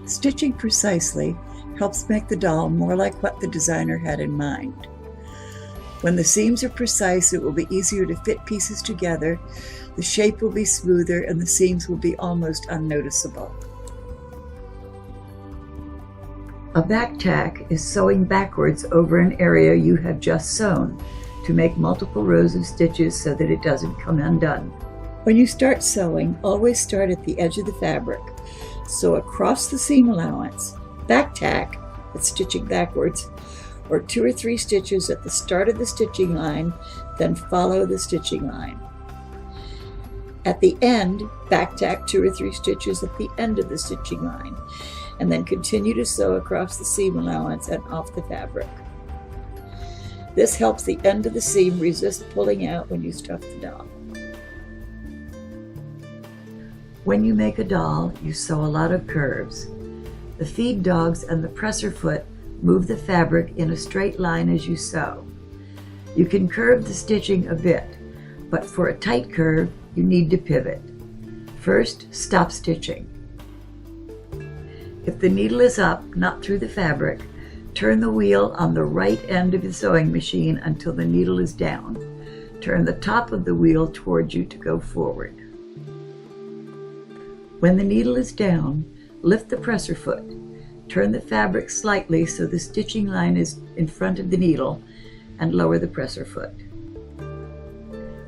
Stitching precisely helps make the doll more like what the designer had in mind. When the seams are precise, it will be easier to fit pieces together, the shape will be smoother, and the seams will be almost unnoticeable. A back tack is sewing backwards over an area you have just sewn to make multiple rows of stitches so that it doesn't come undone. When you start sewing, always start at the edge of the fabric. Sew across the seam allowance, back tack, that's stitching backwards, or 2 or 3 stitches at the start of the stitching line, then follow the stitching line. At the end, back tack 2 or 3 stitches at the end of the stitching line, and then continue to sew across the seam allowance and off the fabric. This helps the end of the seam resist pulling out when you stuff the doll. When you make a doll, you sew a lot of curves. The feed dogs and the presser foot move the fabric in a straight line as you sew. You can curve the stitching a bit, but for a tight curve, you need to pivot. First, stop stitching. If the needle is up, not through the fabric, turn the wheel on the right end of the sewing machine until the needle is down. Turn the top of the wheel towards you to go forward. When the needle is down, lift the presser foot. Turn the fabric slightly so the stitching line is in front of the needle, and lower the presser foot.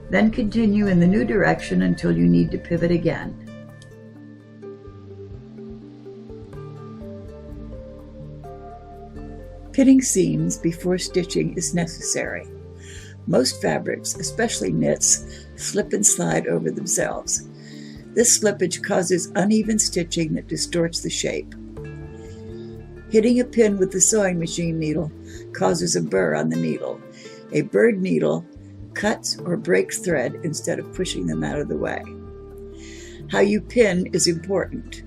Then continue in the new direction until you need to pivot again. Pinning seams before stitching is necessary. Most fabrics, especially knits, slip and slide over themselves. This slippage causes uneven stitching that distorts the shape. Hitting a pin with the sewing machine needle causes a burr on the needle. A burred needle cuts or breaks thread instead of pushing them out of the way. How you pin is important.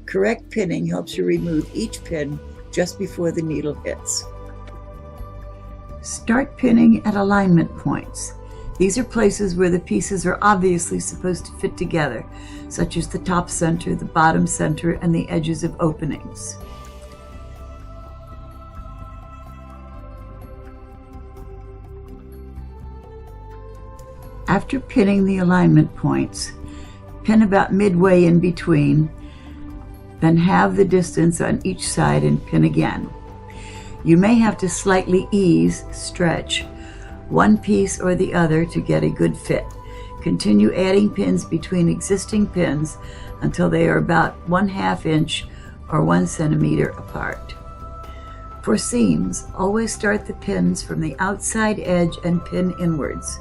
Correct pinning helps you remove each pin just before the needle hits. Start pinning at alignment points. These are places where the pieces are obviously supposed to fit together, such as the top center, the bottom center, and the edges of openings. After pinning the alignment points, pin about midway in between, then halve the distance on each side and pin again. You may have to slightly stretch, one piece or the other to get a good fit. Continue adding pins between existing pins until they are about 1/2 inch or 1 centimeter apart. For seams, always start the pins from the outside edge and pin inwards.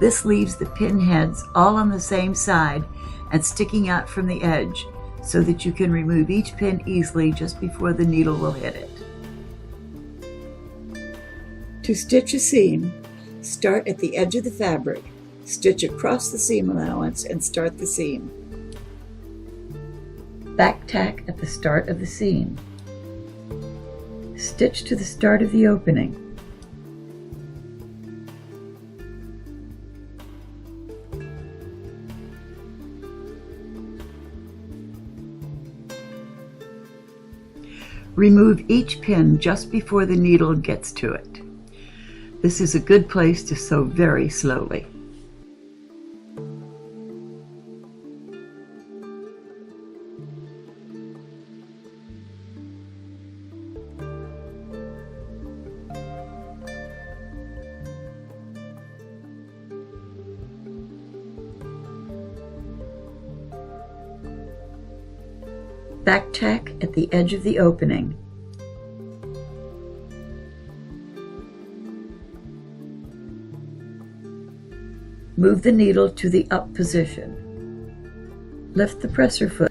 This leaves the pin heads all on the same side and sticking out from the edge so that you can remove each pin easily just before the needle will hit it. To stitch a seam, start at the edge of the fabric, stitch across the seam allowance, and start the seam. Back tack at the start of the seam. Stitch to the start of the opening. Remove each pin just before the needle gets to it. This is a good place to sew very slowly. Back tack at the edge of the opening. Move the needle to the up position. Lift the presser foot.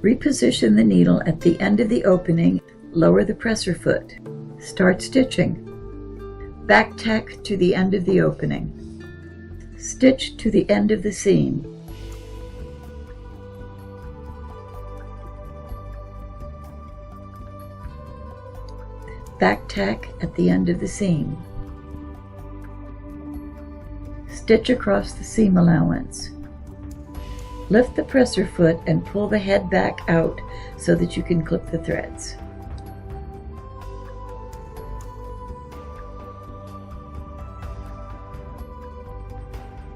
Reposition the needle at the end of the opening. Lower the presser foot. Start stitching. Back tack to the end of the opening. Stitch to the end of the seam. Back tack at the end of the seam. Stitch across the seam allowance. Lift the presser foot and pull the head back out so that you can clip the threads.